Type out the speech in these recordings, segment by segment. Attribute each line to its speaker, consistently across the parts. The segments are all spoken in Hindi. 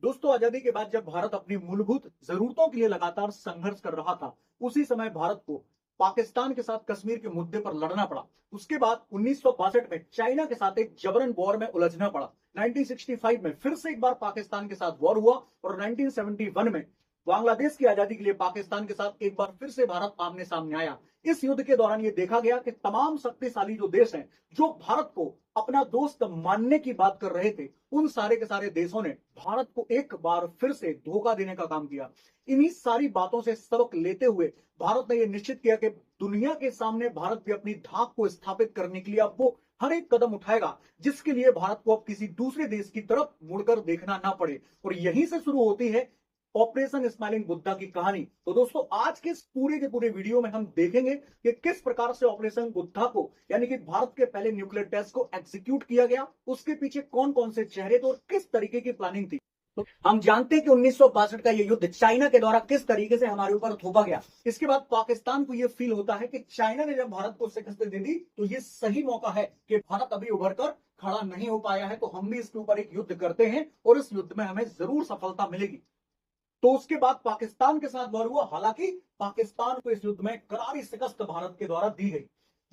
Speaker 1: दोस्तों, आजादी के बाद जब भारत अपनी मूलभूत जरूरतों के लिए लगातार संघर्ष कर रहा था, उसी समय भारत को पाकिस्तान के साथ कश्मीर के मुद्दे पर लड़ना पड़ा। उसके बाद 1962 में चाइना के साथ एक जबरन वॉर में उलझना पड़ा। 1965 में फिर से एक बार पाकिस्तान के साथ वॉर हुआ और 1971 में बांग्लादेश की आजादी के लिए पाकिस्तान के साथ एक बार फिर से भारत आमने सामने आया। इस युद्ध के दौरान यह देखा गया कि तमाम शक्तिशाली जो देश हैं, जो भारत को अपना दोस्त मानने की बात कर रहे थे, उन सारे के सारे देशों ने भारत को एक बार फिर से धोखा देने का काम किया। इन्हीं सारी बातों से सबक लेते हुए भारत ने यह निश्चित किया कि दुनिया के सामने भारत भी अपनी धाक को स्थापित करने के लिए अब वो हर एक कदम उठाएगा, जिसके लिए भारत को अब किसी दूसरे देश की तरफ मुड़कर देखना ना पड़े। और यहीं से शुरू होती है ऑपरेशन स्माइलिंग बुद्धा की कहानी। तो दोस्तों, आज के इस पूरे के पूरे वीडियो में हम देखेंगे कि किस प्रकार से ऑपरेशन बुद्धा को, यानी कि भारत के पहले न्यूक्लियर टेस्ट को एग्जीक्यूट किया गया, उसके पीछे कौन कौन से चेहरे थे और किस तरीके की प्लानिंग थी। तो हम जानते हैं कि 1962 का यह युद्ध चाइना के द्वारा किस तरीके से हमारे ऊपर थोपा गया। इसके बाद पाकिस्तान को यह फील होता है कि चाइना ने जब भारत को शिकस्त दे दी तो यह सही मौका है कि भारत अभी उभर कर खड़ा नहीं हो पाया है, तो हम भी इसके ऊपर एक युद्ध करते हैं और इस युद्ध में हमें जरूर सफलता मिलेगी। तो उसके बाद पाकिस्तान के साथ वॉर हुआ। हालांकि पाकिस्तान को इस युद्ध में करारी शिकस्त भारत के द्वारा दी गई।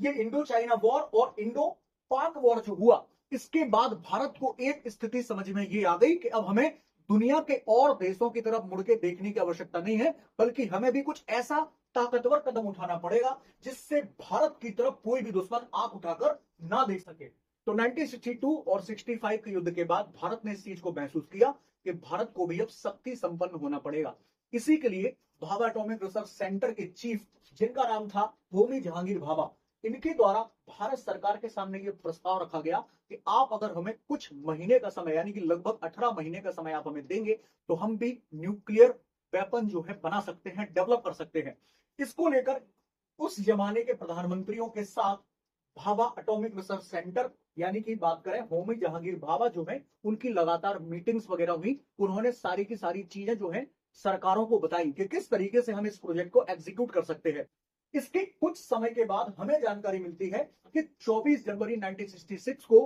Speaker 1: ये इंडो चाइना वॉर और इंडो पाक वॉर जो हुआ, इसके बाद भारत को एक स्थिति समझ में ये आ गई कि अब हमें दुनिया के और देशों की तरफ मुड़ के देखने की आवश्यकता नहीं है, बल्कि हमें भी कुछ ऐसा ताकतवर कदम उठाना पड़ेगा जिससे भारत की तरफ कोई भी दुश्मन आंख उठाकर ना देख सके। तो 1962 और 65 के युद्ध के बाद भारत ने इस चीज को महसूस किया कि भारत को भी अब शक्ति संपन्न होना पड़ेगा। इसी के लिए भाभा एटॉमिक रिसर्च सेंटर के चीफ, जिनका नाम था होमी जहांगीर भाभा, इनके द्वारा भारत सरकार के सामने ये प्रस्ताव रखा गया कि आप अगर हमें कुछ महीने का समय, यानी कि लगभग 18 महीने का समय आप हमें देंगे, तो हम भी न्यूक्लियर वेपन जो है बना सकते हैं, डेवलप कर सकते हैं। इसको लेकर उस जमाने के प्रधानमंत्रियों के साथ भाभा एटॉमिक रिसर्च सेंटर, यानी कि बात करें होमी जहांगीर भाभा जो है, उनकी लगातार मीटिंग्स वगैरह हुई। उन्होंने सारी की सारी चीजें जो है सरकारों को बताई कि किस तरीके से हम इस प्रोजेक्ट को एग्जीक्यूट कर सकते हैं। इसके कुछ समय के बाद हमें जानकारी मिलती है कि 24 जनवरी 1966 को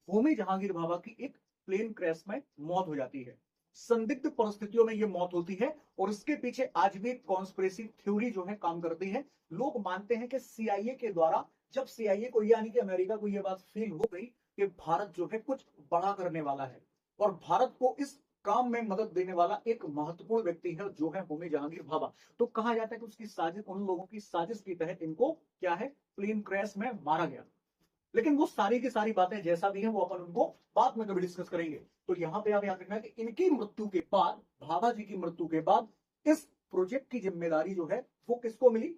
Speaker 1: होमी जहांगीर भाभा की एक प्लेन क्रैश में मौत हो जाती है। संदिग्ध परिस्थितियों में यह मौत होती है और इसके पीछे आज भी एक कॉन्स्पिरेसी थ्योरी जो है काम करती है। लोग मानते हैं कि सीआईए के द्वारा, जब सीआईए को यानी कि अमेरिका को यह बात फील हो गई कि भारत जो है कुछ बड़ा करने वाला है और भारत को इस काम में मदद देने वाला एक महत्वपूर्ण व्यक्ति है जो है होमी जहांगीर भाभा, तो कहा जाता है कि उसकी साजिश, उन लोगों की साजिश के तहत इनको क्या है, प्लेन क्रैश में मारा गया। लेकिन वो सारी की सारी बातें जैसा भी है वो अपन उनको बाद में कभी डिस्कस करेंगे। तो यहाँ पे आप याद रखना कि इनकी मृत्यु के बाद, भाभा जी की मृत्यु के बाद, इस प्रोजेक्ट की जिम्मेदारी जो है वो किसको मिली,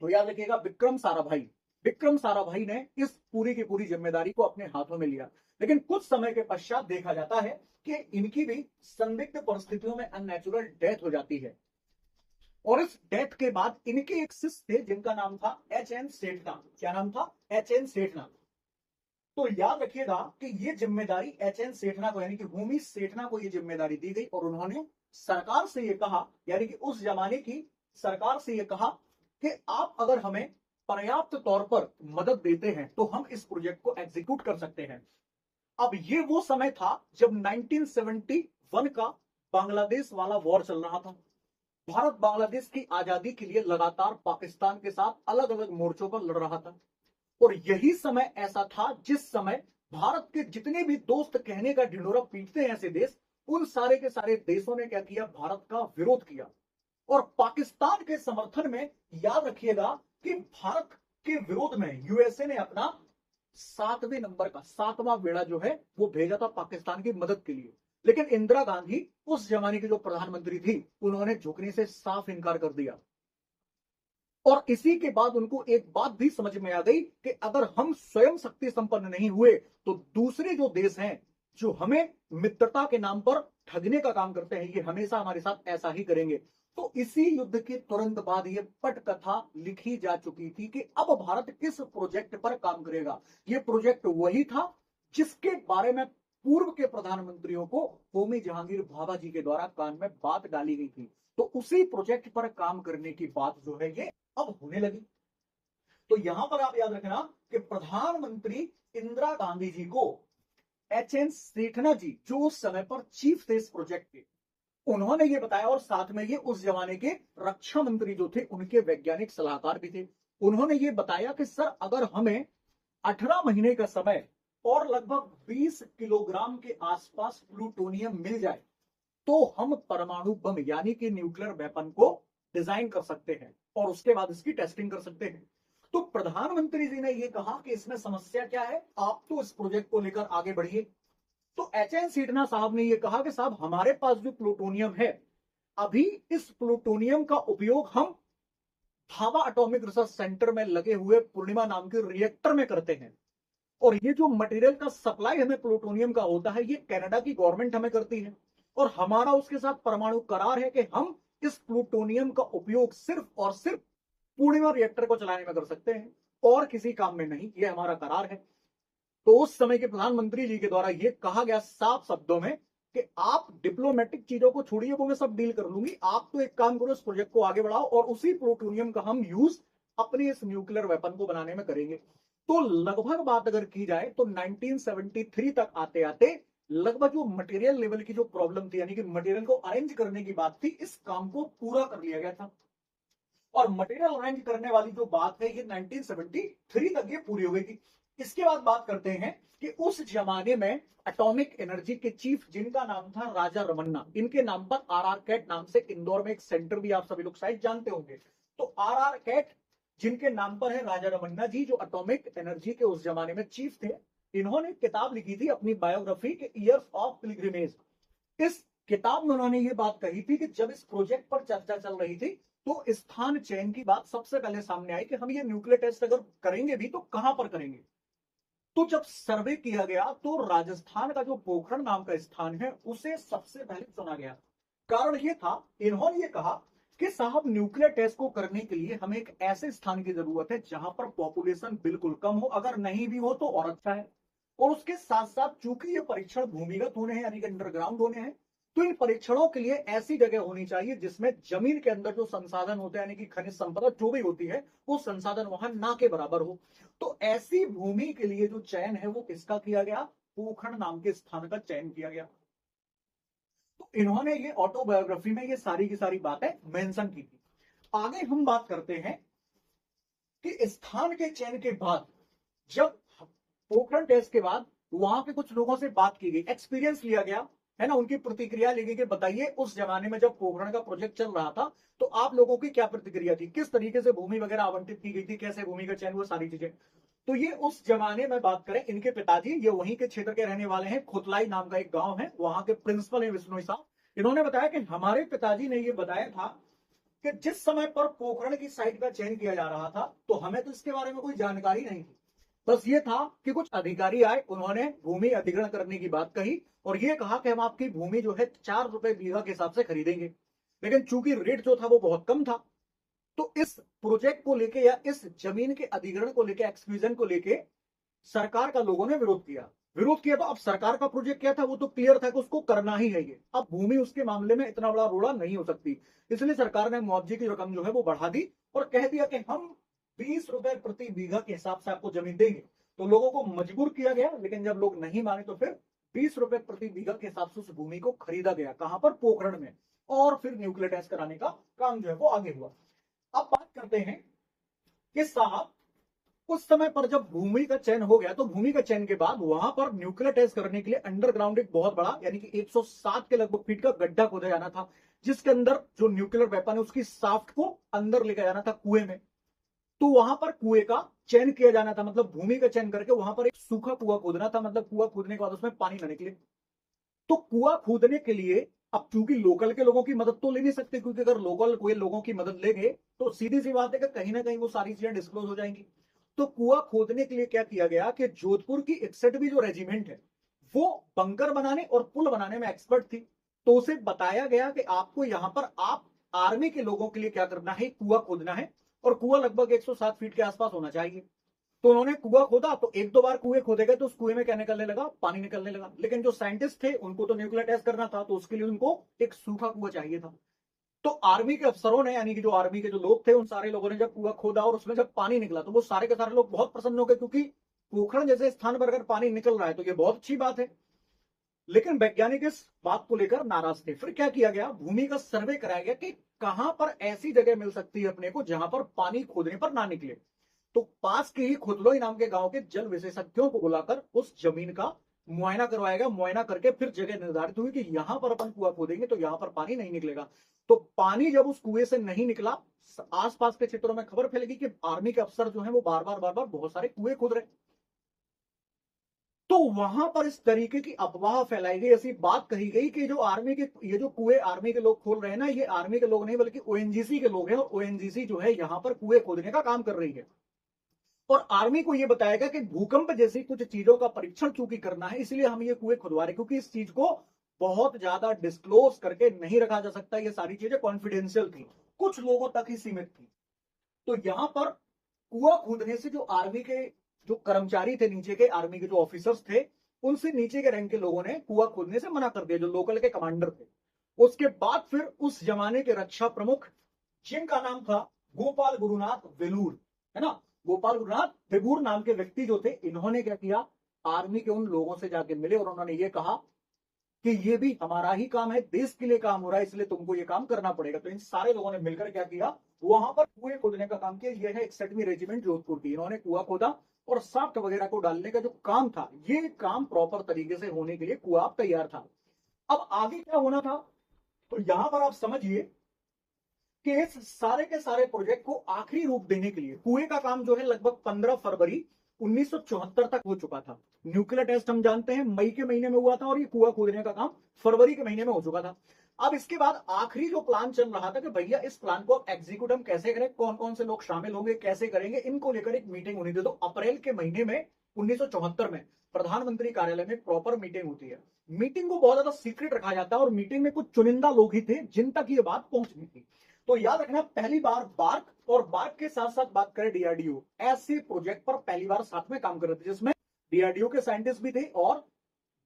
Speaker 1: तो याद रखिएगा विक्रम साराभाई। विक्रम साराभाई ने इस पूरी की पूरी जिम्मेदारी को अपने हाथों में लिया। लेकिन कुछ समय के पश्चात देखा जाता है कि इनकी भी संदिग्ध परिस्थितियों में अननेचुरल डेथ हो जाती है और इस डेथ के बाद इनके एक शिष्य थे जिनका नाम था एच.एन. सेठना। क्या नाम था? एच.एन. सेठना। तो याद रखिएगा कि ये जिम्मेदारी एच.एन. सेठना को, यानी कि होमी सेठना को ये जिम्मेदारी दी गई और उन्होंने सरकार से ये कहा, यानी कि उस जमाने की सरकार से ये कहा कि आप अगर हमें पर्याप्त तौर पर मदद देते हैं तो हम इस प्रोजेक्ट को एग्जीक्यूट कर सकते हैं। अब ये वो समय था जब 1971 का बांग्लादेश वाला वॉर चल रहा था। भारत बांग्लादेश की आजादी के लिए लगातार पाकिस्तान के साथ अलग अलग मोर्चों पर लड़ रहा था और यही समय ऐसा था जिस समय भारत के जितने भी दोस्त कहने का ढिंढोरा पीटते हैं ऐसे देश, उन सारे के सारे देशों ने क्या किया, भारत का विरोध किया। और पाकिस्तान के समर्थन में याद रखिएगा कि भारत के विरोध में यूएसए ने अपना 7वें नंबर का 7वां बेड़ा जो है वो भेजा था पाकिस्तान की मदद के लिए। लेकिन इंदिरा गांधी, उस जमाने की जो प्रधानमंत्री थी, उन्होंने झुकने से साफ इनकार कर दिया। और इसी के बाद उनको एक बात भी समझ में आ गई कि अगर हम स्वयं शक्ति संपन्न नहीं हुए तो दूसरे जो देश हैं जो हमें मित्रता के नाम पर ठगने का काम करते हैं, ये हमेशा हमारे साथ ऐसा ही करेंगे। तो इसी युद्ध के तुरंत बाद ये पटकथा लिखी जा चुकी थी कि अब भारत किस प्रोजेक्ट पर काम करेगा। ये प्रोजेक्ट वही था जिसके बारे में पूर्व के प्रधानमंत्रियों को होमी जहांगीर भाभा जी के द्वारा कान में बात डाली गई थी। तो उसी प्रोजेक्ट पर काम करने की बात जो है ये अब होने लगी। तो यहां पर आप याद रखना कि प्रधानमंत्री इंदिरा गांधी जी को एच.एन. सेठना जी जो उस समय पर चीफ थे इस प्रोजेक्ट के, उन्होंने ये बताया और साथ में ये उस जमाने के रक्षा मंत्री जो थे उनके वैज्ञानिक सलाहकार भी थे। उन्होंने ये बताया कि सर अगर हमें 18 महीने का समय और लगभग 20 किलोग्राम के आसपास प्लूटोनियम मिल जाए तो हम परमाणु बम यानी कि न्यूक्लियर वेपन को डिजाइन कर सकते हैं और उसके बाद इसकी टेस्टिंग कर सकते हैं। तो प्रधानमंत्री जी ने यह कहा कि इसमें समस्या क्या है, आप तो इस प्रोजेक्ट को लेकर आगे बढ़िए। तो एच.एन. सीठना साहब ने यह कहा कि साहब हमारे पास जो प्लूटोनियम है, अभी इस प्लूटोनियम का उपयोग हम भाभा एटॉमिक रिसर्च सेंटर में लगे हुए पूर्णिमा नाम के रिएक्टर में करते हैं। और ये जो मटेरियल का सप्लाई हमें प्लूटोनियम का होता है, ये कनाडा की गवर्नमेंट हमें करती है और हमारा उसके साथ परमाणु करार है कि हम इस प्लूटोनियम का उपयोग सिर्फ और सिर्फ पूर्णिमा रिएक्टर को चलाने में कर सकते हैं और किसी काम में नहीं, ये हमारा करार है। तो उस समय के प्रधानमंत्री जी के द्वारा यह कहा गया साफ शब्दों में कि आप डिप्लोमेटिक चीजों को छोड़िए, वो मैं सब डील कर लूंगी, आप तो एक काम करो, इस प्रोजेक्ट को आगे बढ़ाओ और उसी प्लूटोनियम का हम यूज अपने इस न्यूक्लियर वेपन को बनाने में करेंगे। तो लगभग बात अगर की जाए तो 1973 तक आते आते लगभग जो मटेरियल लेवल की जो प्रॉब्लम थी यानी कि मटेरियल को अरेंज करने की बात थी, इस काम को पूरा कर लिया गया था। और मटेरियल अरेंज करने वाली जो बात है ये 1973 तक ये पूरी हो गई थी। इसके बाद बात करते हैं कि उस जमाने में एटॉमिक एनर्जी के चीफ जिनका नाम था राजा रमन्ना, इनके नाम पर आर कैट नाम से इंदौर में एक सेंटर भी आप सभी लोग शायद जानते होंगे। तो आर कैट जिनके नाम पर है राजा रमन्ना जी, जो एटॉमिक एनर्जी के उस जमाने में चीफ थे, इन्होंने किताब लिखी थी अपनी बायोग्राफी के ईयर्स ऑफ पिलग्रिमेज। इस किताब में उन्होंने ये बात कही थी कि जब इस प्रोजेक्ट पर चर्चा चल रही थी तो स्थान चयन की बात सबसे पहले सामने आई कि हम ये न्यूक्लियर टेस्ट अगर करेंगे भी तो कहां पर करेंगे। तो जब सर्वे किया गया तो राजस्थान का जो पोखरण नाम का स्थान है उसे सबसे पहले चुना गया। कारण ये था, इन्होंने ये कहा कि साहब न्यूक्लियर टेस्ट को करने के लिए हमें एक ऐसे स्थान की जरूरत है जहां पर पॉपुलेशन बिल्कुल कम हो, अगर नहीं भी हो तो और अच्छा है। और उसके साथ साथ चूंकि ये परीक्षण भूमिगत होने हैं यानी कि अंडरग्राउंड होने हैं, तो इन परीक्षणों के लिए ऐसी जगह होनी चाहिए जिसमें जमीन के अंदर जो संसाधन होते हैं यानी कि खनिज संपदा जो भी होती है वो संसाधन वहां ना के बराबर हो। तो ऐसी भूमि के लिए जो चयन है वो किसका किया गया, पोखरण नाम के स्थान का चयन किया गया। तो इन्होंने ये ऑटोबायोग्राफी में ये सारी की सारी बातें मेंशन की थी। आगे हम बात करते हैं कि स्थान के चयन के बाद जब पोखरण टेस्ट के बाद वहां पे कुछ लोगों से बात की गई, एक्सपीरियंस लिया गया है ना, उनकी प्रतिक्रिया ली गई कि बताइए उस जमाने में जब पोखरण का प्रोजेक्ट चल रहा था तो आप लोगों की क्या प्रतिक्रिया थी, किस तरीके से भूमि वगैरह आवंटित की गई थी, कैसे भूमि का चयन हुआ, सारी चीजें। तो ये उस जमाने में बात करें, इनके पिताजी ये वहीं के क्षेत्र के रहने वाले हैं, खुतलाई नाम का एक गांव है, वहां के प्रिंसिपल है विष्णु साहब। इन्होंने बताया कि हमारे पिताजी ने ये बताया था कि जिस समय पर पोखरण की साइट का चयन किया जा रहा था तो हमें तो इसके बारे में कोई जानकारी नहीं थी, बस ये था कि कुछ अधिकारी आए, उन्होंने भूमि अधिग्रहण करने की बात कही और ये कहा कि हम आपकी भूमि जो है 4 रुपए बीघा के हिसाब से खरीदेंगे। लेकिन चूंकि रेट जो था वो बहुत कम था, तो इस प्रोजेक्ट को लेके या इस जमीन के अधिग्रहण को लेके, एक्सक्लूजन को लेके सरकार का लोगों ने विरोध किया। तो अब सरकार का प्रोजेक्ट क्या था, वो तो क्लियर था कि उसको करना ही है ये। अब भूमि उसके मामले में इतना बड़ा रोड़ा नहीं हो सकती, इसलिए सरकार ने मुआवजे की रकम जो है वो बढ़ा दी और कह दिया कि हम 20 रुपए प्रति बीघा के हिसाब से आपको जमीन देंगे। तो लोगों को मजबूर किया गया, लेकिन जब लोग नहीं माने तो फिर 20 रुपए प्रति बीघा के हिसाब से उस भूमि को खरीदा गया। कहां पर, पोखरण में। और फिर न्यूक्लियर टेस्ट कराने का काम जो है वो आगे हुआ। अब बात करते हैं कि साहब उस समय पर जब भूमि का चयन हो गया तो भूमि का चयन के बाद वहां पर न्यूक्लियर टेस्ट करने के लिए अंडरग्राउंड एक बहुत बड़ा यानी कि 107 के लगभग फीट का गड्ढा खोदा जाना था, जिसके अंदर जो न्यूक्लियर वेपन है उसकी साफ्ट को अंदर लेकर जाना था कुएं में। तो वहां पर कुएं का चयन किया जाना था, मतलब भूमि का चयन करके वहां पर एक सूखा कुआं खोदना था, मतलब कुआं खोदने के बाद उसमें पानी न निकले। तो कुआं खोदने के लिए अब चूंकि लोकल के लोगों की मदद तो ले नहीं सकते, क्योंकि अगर लोकल कोई लोगों की मदद लेंगे तो सीधी सी बात है कि कहीं ना कहीं वो सारी चीजें डिस्क्लोज हो जाएंगी। तो कुआं खोदने के लिए क्या किया गया कि जोधपुर की 61वीं जो रेजिमेंट है वो बंकर बनाने और पुल बनाने में एक्सपर्ट थी। तो उसे बताया गया कि आपको यहां पर आप आर्मी के लोगों के लिए क्या करना है, कुआं खोदना है और कुआं लगभग 107 फीट के आसपास होना चाहिए। तो उन्होंने कुआं खोदा, तो एक दो बार कुएं खोदे गए तो उस कुएं में क्या निकलने लगा, पानी निकलने लगा। लेकिन जो साइंटिस्ट थे उनको तो न्यूक्लियर टेस्ट करना था, तो उसके लिए उनको एक सूखा कुआं चाहिए था। तो आर्मी के अफसरों ने यानी कि जो आर्मी के जो लोग थे उन सारे लोगों ने जब कुआं खोदा और उसमें जब पानी निकला तो वो सारे के सारे लोग बहुत प्रसन्न हो गए, क्योंकि पोखरण जैसे स्थान पर अगर पानी निकल रहा है तो ये बहुत अच्छी बात है। लेकिन वैज्ञानिक इस बात को लेकर नाराज थे। फिर क्या किया गया, भूमि का सर्वे कराया गया कि कहां पर ऐसी जगह मिल सकती है अपने को जहां पर पानी खोदने पर ना निकले। तो पास के ही खुदलोई नाम के गांव के जल विशेषज्ञों को बुलाकर उस जमीन का मुआयना करवाया गया। मुआयना करके फिर जगह निर्धारित हुई कि यहां पर अपन कुआं खोदेंगे तो यहां पर पानी नहीं निकलेगा। तो पानी जब उस कुएं से नहीं निकला, आसपास के क्षेत्रों में खबर फैल गई कि आर्मी के अफसर जो है वो बार बार बहुत सारे कुएं खोद रहे। तो वहां पर इस तरीके की अफवाह फैलाई गई, ऐसी बात कही गई कि जो आर्मी के ये जो कुएं आर्मी के लोग खोल रहे हैं ना, ये आर्मी के लोग नहीं बल्कि ओएनजीसी के लोग हैं, और ओएनजीसी जो है यहां पर कुएं खोदने का काम कर रही है। और आर्मी को यह बताएगा कि भूकंप जैसी कुछ चीजों का परीक्षण चूंकि करना है, इसलिए हम ये कुएं खुदवा रहे, क्योंकि इस चीज को बहुत ज्यादा डिस्क्लोज करके नहीं रखा जा सकता। ये सारी चीजें कॉन्फिडेंशियल थी, कुछ लोगों तक ही सीमित थी। तो यहां पर कुआं खोदने से जो आर्मी के जो कर्मचारी थे, नीचे के आर्मी के जो ऑफिसर्स थे, उनसे नीचे के रैंक के लोगों ने कुआं खोदने से मना कर दिया, जो लोकल के कमांडर थे। उसके बाद फिर उस जमाने के रक्षा प्रमुख, जिनका नाम था गोपाल गुरुनाथ वेलूर, है ना, गोपाल गुरुनाथ वेबूर नाम के व्यक्ति जो थे, इन्होंने क्या किया, आर्मी के उन लोगों से जाके मिले और उन्होंने ये कहा कि ये भी हमारा ही काम है, देश के लिए काम हो रहा है, इसलिए तुमको ये काम करना पड़ेगा। तो इन सारे लोगों ने मिलकर क्या किया, वहां पर कुएं खोदने का काम किया। यह है 61वीं रेजिमेंट जोधपुर की। इन्होंने कुआं खोदा और साफ्ट वगैरह को डालने का जो काम था, ये काम प्रॉपर तरीके से होने के लिए कुआं तैयार था। अब आगे क्या होना था, तो यहां पर आप समझिए कि इस सारे के सारे प्रोजेक्ट को आखिरी रूप देने के लिए कुएं का काम जो है लगभग 15 फरवरी 1974 तक हो चुका था। न्यूक्लियर टेस्ट हम जानते हैं मई के महीने में हुआ था, और ये कुआं खोदने का काम फरवरी के महीने में हो चुका था। अब इसके बाद आखिरी जो प्लान चल रहा था कि भैया इस प्लान को एग्जीक्यूट हम कैसे करें, कौन कौन से लोग शामिल होंगे, कैसे करेंगे, इनको लेकर एक मीटिंग होनी थी। तो अप्रैल के महीने में 1974 में प्रधानमंत्री कार्यालय में प्रॉपर मीटिंग होती है। मीटिंग को बहुत ज्यादा सीक्रेट रखा जाता है, और मीटिंग में कुछ चुनिंदा लोग ही थे जिन तक ये बात पहुंचनी थी। तो याद रखना, पहली बार बार्क, और बार्क के साथ साथ बात करें डीआरडीओ, ऐसे प्रोजेक्ट पर पहली बार साथ में काम कर रहे थे, जिसमें डीआरडीओ के साइंटिस्ट भी थे और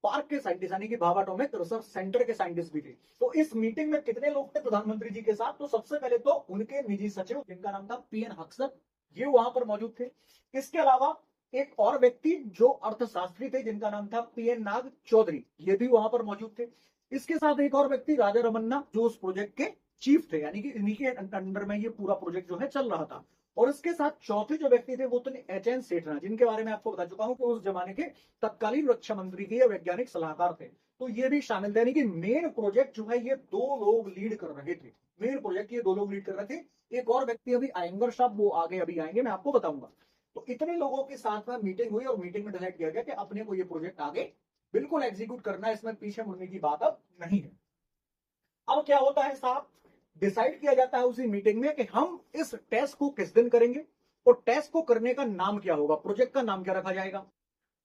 Speaker 1: पार्क के साइंटिस्ट यानी कि भाभा एटॉमिक रिसर्च सेंटर के साइंटिस्ट भी थे। तो इस मीटिंग में कितने लोग थे प्रधानमंत्री जी के साथ, तो सबसे पहले तो उनके निजी सचिव जिनका नाम था पीएन हक्सर, ये वहां पर मौजूद थे। इसके अलावा एक और व्यक्ति जो अर्थशास्त्री थे जिनका नाम था पीएन नाग चौधरी, ये भी वहां पर मौजूद थे। इसके साथ एक और व्यक्ति राजा रमन्ना, जो उस प्रोजेक्ट के चीफ थे, यानी कि इन्हीं के अंडर में ये पूरा प्रोजेक्ट जो है चल रहा था। और इसके साथ चौथे जो व्यक्ति थे वो तो एच.एन. सेठना, जिनके बारे में आपको बता चुका हूं कि उस जमाने के तत्कालीन रक्षा मंत्री के वैज्ञानिक सलाहकार थे। तो ये भी शामिल थे, यानी कि मेन प्रोजेक्ट जो है ये दो लोग लीड कर रहे थे। मेन प्रोजेक्ट ये दो लोग लीड कर रहे थे। एक और व्यक्ति अभी आएंगे साहब, वो आगे अभी आएंगे, मैं आपको बताऊंगा। तो इतने लोगों के साथ में मीटिंग हुई और मीटिंग में डिसाइड किया गया कि अपने को ये प्रोजेक्ट आगे बिल्कुल एग्जीक्यूट करना है, इसमें पीछे मुड़ने की बात अब नहीं है। अब क्या होता है साहब, डिसाइड किया जाता है उसी मीटिंग में कि हम इस टेस्ट को किस दिन करेंगे और टेस्ट को करने का नाम क्या होगा, प्रोजेक्ट का नाम क्या रखा जाएगा।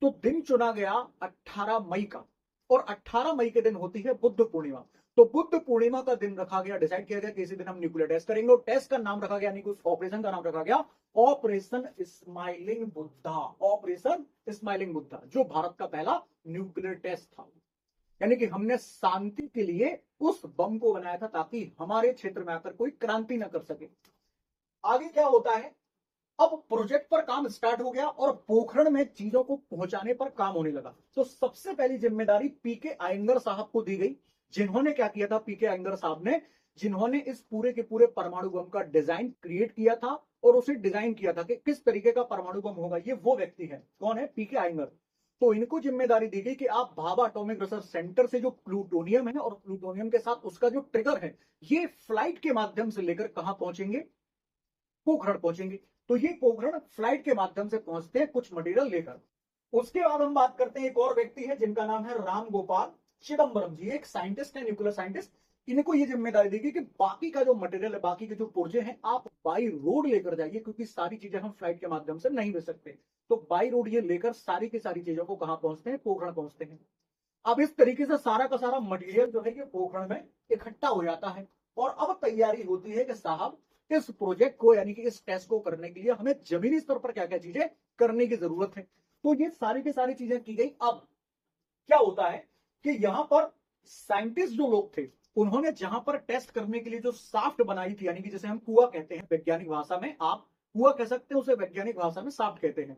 Speaker 1: तो दिन चुना गया 18 मई का, और 18 मई के दिन होती है बुद्ध पूर्णिमा। तो बुद्ध पूर्णिमा का दिन रखा गया, डिसाइड किया गया कि इसी दिन हम न्यूक्लियर टेस्ट करेंगे, और टेस्ट का नाम रखा गया, यानी कि उस ऑपरेशन का नाम रखा गया operation smiling Buddha. Operation smiling Buddha, जो भारत का पहला न्यूक्लियर टेस्ट था, यानी कि हमने शांति के लिए उस बम को बनाया था ताकि हमारे क्षेत्र में आकर कोई क्रांति न कर सके। आगे क्या होता है, अब प्रोजेक्ट पर काम स्टार्ट हो गया और पोखरण में चीजों को पहुंचाने पर काम होने लगा। तो सबसे पहली जिम्मेदारी पीके आयंगर साहब को दी गई, जिन्होंने क्या किया था, पीके आयंगर साहब ने, जिन्होंने इस पूरे के पूरे परमाणु बम का डिजाइन क्रिएट किया था और उसे डिजाइन किया था कि किस तरीके का परमाणु बम होगा। ये वो व्यक्ति है, कौन है, पीके आयंगर। तो इनको जिम्मेदारी दी गई कि आप भाभा एटॉमिक रिसर्च सेंटर से जो प्लूटोनियम है और प्लूटोनियम के साथ उसका जो ट्रिगर है, ये फ्लाइट के माध्यम से लेकर कहां पहुंचेंगे, पोखरण पहुंचेंगे। तो ये पोखरण फ्लाइट के माध्यम से पहुंचते हैं कुछ मटेरियल लेकर। उसके बाद हम बात करते हैं, एक और व्यक्ति है जिनका नाम है राम गोपाल चिदम्बरम जी, एक साइंटिस्ट है, न्यूक्लियर साइंटिस्ट। इनको ये जिम्मेदारी दी गई कि बाकी का जो मटेरियल है, बाकी के जो पुर्जे हैं, आप बाई रोड लेकर जाइए, क्योंकि सारी चीजें हम फ्लाइट के माध्यम से नहीं भेज सकते। तो बाई रोड ये लेकर सारी की सारी चीजों को कहां पहुंचते हैं, पोखरण पहुंचते हैं। अब इस तरीके से सारा का सारा मटेरियल जो है ये पोखरण में इकट्ठा हो जाता है, और अब तैयारी होती है कि साहब इस प्रोजेक्ट को, यानी कि इस टेस्ट को करने के लिए हमें जमीनी स्तर पर क्या क्या चीजें करने की जरूरत है। तो ये सारी की सारी चीजें की गई। अब क्या होता है कि यहां पर साइंटिस्ट जो लोग थे, उन्होंने जहां पर टेस्ट करने के लिए जो साफ्ट बनाई थी, यानी कि जैसे हम कुआं कहते हैं वैज्ञानिक भाषा में, आप कुआं कह सकते हैं, उसे वैज्ञानिक भाषा में साफ्ट कहते हैं।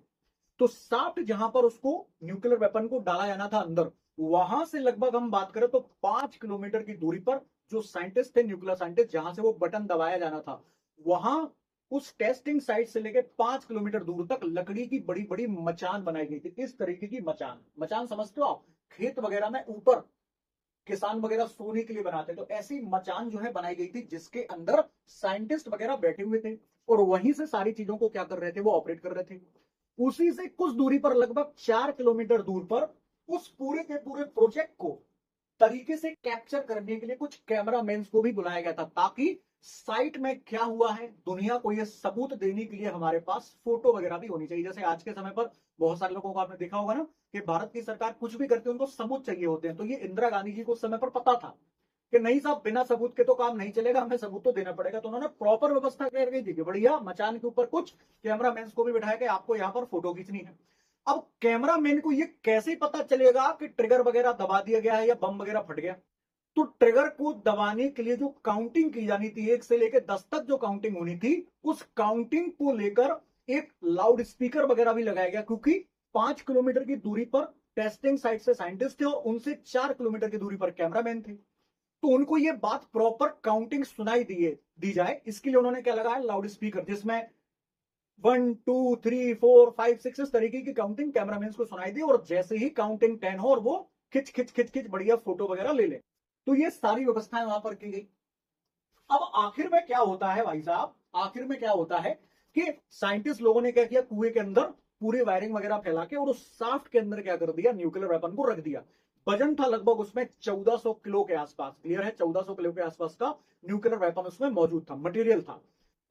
Speaker 1: तो साफ्ट जहां पर उसको न्यूक्लियर वेपन को डाला जाना था अंदर, वहां से लगभग हम बात करें तो 5 किलोमीटर की दूरी पर जो साइंटिस्ट थे, न्यूक्लियर साइंटिस्ट, जहां से वो बटन दबाया जाना था, वहां उस टेस्टिंग साइट से लेकर 5 किलोमीटर दूर तक लकड़ी की बड़ी बड़ी मचान बनाई गई थी। इस तरीके की मचान, मचान समझते हो आप, खेत वगैरह में ऊपर किसान वगैरह सोने के लिए बनाते, तो ऐसी मचान जो है बनाई गई थी जिसके अंदर साइंटिस्ट वगैरह बैठे हुए थे और वहीं से सारी चीजों को क्या कर रहे थे, वो ऑपरेट कर रहे थे। उसी से कुछ दूरी पर, लगभग 4 किलोमीटर दूर पर, उस पूरे के पूरे प्रोजेक्ट को तरीके से कैप्चर करने के लिए कुछ कैमरामैन को भी बुलाया गया था, ताकि साइट में क्या हुआ है दुनिया को यह सबूत देने के लिए हमारे पास फोटो वगैरह भी होनी चाहिए। जैसे आज के समय पर बहुत सारे लोगों को आपने देखा होगा ना कि भारत की सरकार कुछ भी करती है उनको सबूत चाहिए होते हैं, तो ये इंदिरा गांधी जी को उस समय पर पता था कि नहीं साहब, बिना सबूत के तो काम नहीं चलेगा, हमें सबूत तो देना पड़ेगा। तो उन्होंने प्रॉपर व्यवस्था कर गई थी कि बढ़िया मचान के ऊपर कुछ कैमरामैन को भी बिठाया कि आपको यहाँ पर फोटो खींचनी है। अब कैमरामैन को ये कैसे पता चलेगा कि ट्रिगर वगैरह दबा दिया गया है या बम वगैरह फट गया? तो ट्रिगर को दबाने के लिए जो काउंटिंग की जानी थी, 1 से लेकर 10 तक जो काउंटिंग होनी थी, उस काउंटिंग को लेकर एक लाउड स्पीकर वगैरह भी लगाया गया, क्योंकि 5 किलोमीटर की दूरी पर टेस्टिंग साइट से साइंटिस्ट थे और उनसे 4 किलोमीटर की दूरी पर कैमरामैन थे, तो उनको ये बात प्रॉपर काउंटिंग सुनाई दी जाए, इसके लिए उन्होंने क्या लगाया, लाउड स्पीकर, जिसमें 1 2 3 4 5 6 इस तरीके की काउंटिंग कैमरामैन को सुनाई दी, और जैसे ही काउंटिंग 10 हो और वो खिच खिच खिच खिच बढ़िया फोटो वगैरह ले ले। तो ये सारी व्यवस्थाएं वहां पर की गई। अब आखिर में क्या होता है भाई साहब, आखिर में क्या होता है कि साइंटिस्ट लोगों ने क्या किया, कुएं के अंदर पूरी वायरिंग वगैरह फैला के और उस साफ्ट के अंदर क्या कर दिया, न्यूक्लियर वेपन को रख दिया। वजन था लगभग उसमें 1400 किलो के आसपास, क्लियर है, 1400 किलो के आसपास का न्यूक्लियर वेपन उसमें मौजूद था, मटेरियल था।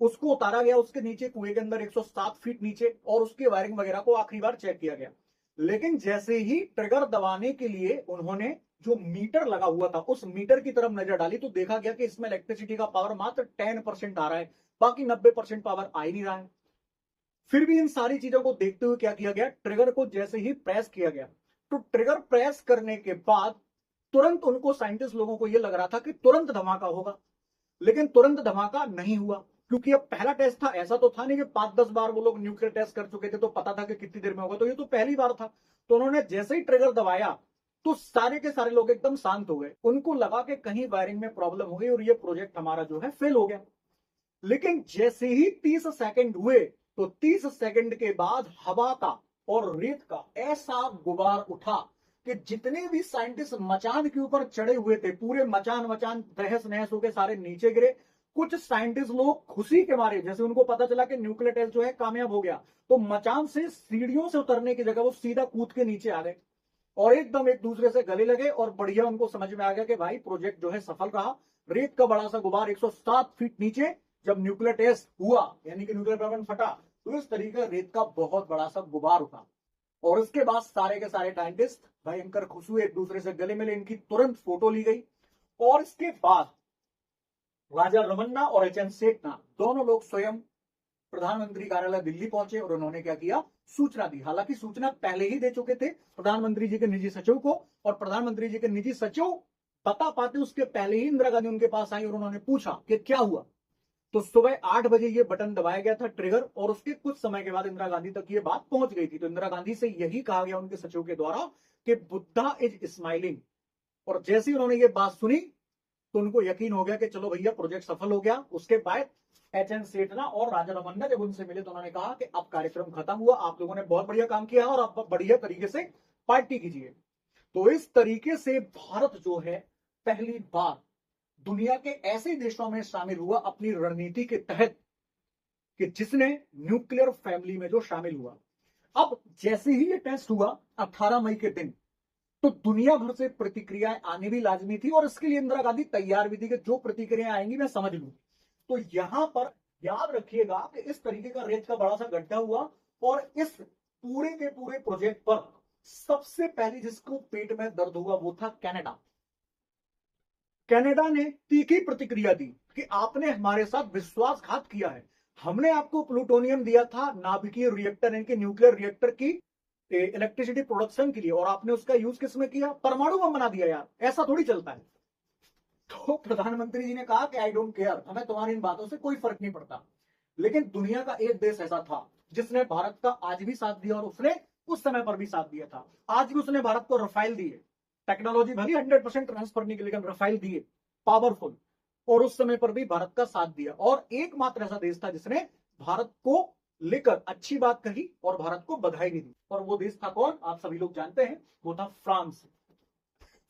Speaker 1: उसको उतारा गया उसके नीचे, कुएं के अंदर 107 फीट नीचे, और उसकी वायरिंग वगैरह को आखिरी बार चेक किया गया। लेकिन जैसे ही ट्रिगर दबाने के लिए उन्होंने जो मीटर लगा हुआ था उस मीटर की तरफ नजर डाली, तो देखा गया कि इसमें इलेक्ट्रिसिटी का पावर मात्र 10% आ रहा है, बाकी 90% पावर आ ही नहीं रहा है। फिर भी इन सारी चीजों को देखते हुए क्या किया गया, ट्रिगर को जैसे ही प्रेस किया गया, तो ट्रिगर प्रेस करने के बाद तुरंत उनको, साइंटिस्ट लोगों को यह लग रहा था कि तुरंत धमाका होगा, लेकिन तुरंत धमाका नहीं हुआ, क्योंकि अब पहला टेस्ट था। ऐसा तो था नहीं कि 5-10 बार वो लोग न्यूक्लियर टेस्ट कर चुके थे तो पता था कि कितनी देर में होगा, तो ये तो पहली बार था। तो उन्होंने जैसे ही ट्रिगर दबाया तो सारे के सारे लोग एकदम शांत हो गए, उनको लगा कि कहीं वायरिंग में प्रॉब्लम हो गई और ये प्रोजेक्ट हमारा जो है फेल हो गया। लेकिन जैसे ही 30 सेकंड हुए, तो 30 सेकंड के बाद हवा का और रेत का ऐसा गुबार उठा कि जितने भी साइंटिस्ट मचान के ऊपर चढ़े हुए थे, पूरे मचान मचान तहस नहस होकर सारे नीचे गिरे। कुछ साइंटिस्ट लोग खुशी के मारे, जैसे उनको पता चला कि न्यूक्लियर टेस्ट जो है कामयाब हो गया, तो मचान से सीढ़ियों से उतरने की जगह वो सीधा कूद के नीचे आ गए और एकदम एक दूसरे से गले लगे, और बढ़िया उनको समझ में आ गया कि भाई प्रोजेक्ट जो है सफल रहा। रेत का बड़ा सा गुबार 107 फीट नीचे जब न्यूक्लियर टेस्ट हुआ, यानी कि न्यूक्लियर वेपन फटा, तो इस तरीके रेत का बहुत बड़ा सा गुबार उठा, और उसके बाद सारे के सारे साइंटिस्ट भयंकर खुश हुए, एक दूसरे से गले मिले, इनकी तुरंत फोटो ली गई। और इसके बाद राजा रमन्ना और एच एन सेठना दोनों लोग स्वयं प्रधानमंत्री कार्यालय दिल्ली पहुंचे और उन्होंने क्या किया, सूचना दी। हालांकि सूचना पहले ही दे चुके थे प्रधानमंत्री जी के निजी सचिव को, और प्रधानमंत्री जी के निजी सचिव बता पाते उसके पहले ही इंदिरा गांधी उनके पास आई और उन्होंने पूछा कि क्या हुआ। तो सुबह 8 बजे ये बटन दबाया गया था, ट्रिगर, और उसके कुछ समय के बाद इंदिरा गांधी तक ये बात पहुंच गई थी। तो इंदिरा गांधी से यही कहा गया उनके सचिव के द्वारा कि बुद्धा इज स्माइलिंग, और जैसे ही उन्होंने ये बात सुनी तो उनको यकीन हो गया कि चलो भैया प्रोजेक्ट सफल हो गया। उसके बाद एच एन सेठना और राजा रमन्ना जब उनसे मिले तो उन्होंने कहा कि अब कार्यक्रम खत्म हुआ, आप लोगों ने बहुत बढ़िया काम किया और आप बढ़िया तरीके से पार्टी कीजिए। तो इस तरीके से भारत जो है पहली बार दुनिया के ऐसे देशों में शामिल हुआ अपनी रणनीति के तहत कि जिसने न्यूक्लियर फैमिली में जो शामिल हुआ। अब जैसे ही ये टेस्ट हुआ 18 मई के दिन, तो दुनिया भर से प्रतिक्रियाएं आने भी लाजमी थी, और इसके लिए इंदिरा गांधी तैयार भी थी कि जो प्रतिक्रियाएं आएंगी मैं समझ लूं। तो यहां पर याद रखिएगा कि इस तरीके का रेत का बड़ा सा गड्ढा हुआ, और इस पूरे के पूरे प्रोजेक्ट पर सबसे पहले जिसको पेट में दर्द हुआ वो था कनाडा। कनाडा ने तीखी प्रतिक्रिया दी कि आपने हमारे साथ विश्वासघात किया है। हमने आपको प्लूटोनियम दिया था नाभिकीय रिएक्टर, यानी कि न्यूक्लियर रिएक्टर की इलेक्ट्रिसिटी प्रोडक्शन के लिए, और आपने उसका यूज किसमें किया, परमाणु बम बना दिया यार, ऐसा थोड़ी चलता है। तो प्रधानमंत्री जी ने कहा कि आई डोंट केयर, हमें तुम्हारी इन बातों से कोई फर्क नहीं पड़ता। लेकिन दुनिया का एक देश ऐसा था जिसने भारत का आज भी साथ दिया, और उसने उस समय पर भी साथ दिया था। आज भी उसने भारत को रफाइल दिए, टेक्नोलॉजी भली 100% ट्रांसफर नहीं की, लेकिन रफाइल दिए, पावरफुल, और उस समय पर भी भारत का साथ दिया। और एकमात्र ऐसा देश था जिसने भारत को लेकर अच्छी बात कही और भारत को बधाई भी दी, और वो देश था कौन? आप सभी लोग जानते हैं, वो था फ्रांस।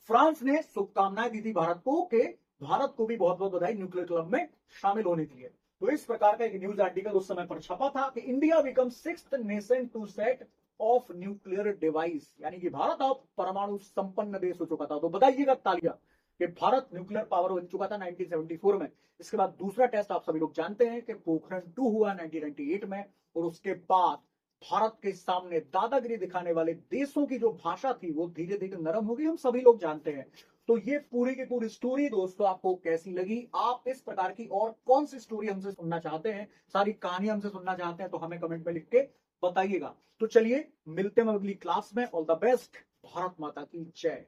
Speaker 1: फ्रांस ने शुभकामनाएं दी थी भारत को कि भारत को भी बहुत बहुत बधाई न्यूक्लियर क्लब में शामिल होने के लिए। तो इस प्रकार का एक न्यूज आर्टिकल उस समय पर छपा था कि India become 6th nation to set off nuclear device, यानी कि भारत अब परमाणु संपन्न देश हो चुका था। तो बताइएगा तालियां कि भारत न्यूक्लियर पावर हो चुका था 1974 में। इसके बाद दूसरा टेस्ट आप सभी लोग जानते हैं कि पोखरण 2 हुआ 1998 में, और उसके बाद भारत के सामने दादागिरी दिखाने वाले देशों की जो भाषा थी वो धीरे धीरे नरम होगी, हम सभी लोग जानते हैं। तो ये पूरी की पूरी स्टोरी दोस्तों आपको कैसी लगी? आप इस प्रकार की और कौन सी स्टोरी हमसे सुनना चाहते हैं, सारी कहानी हमसे सुनना चाहते हैं, तो हमें कमेंट में लिख के बताइएगा। तो चलिए मिलते हैं अगली क्लास में। All the best. भारत माता की जय।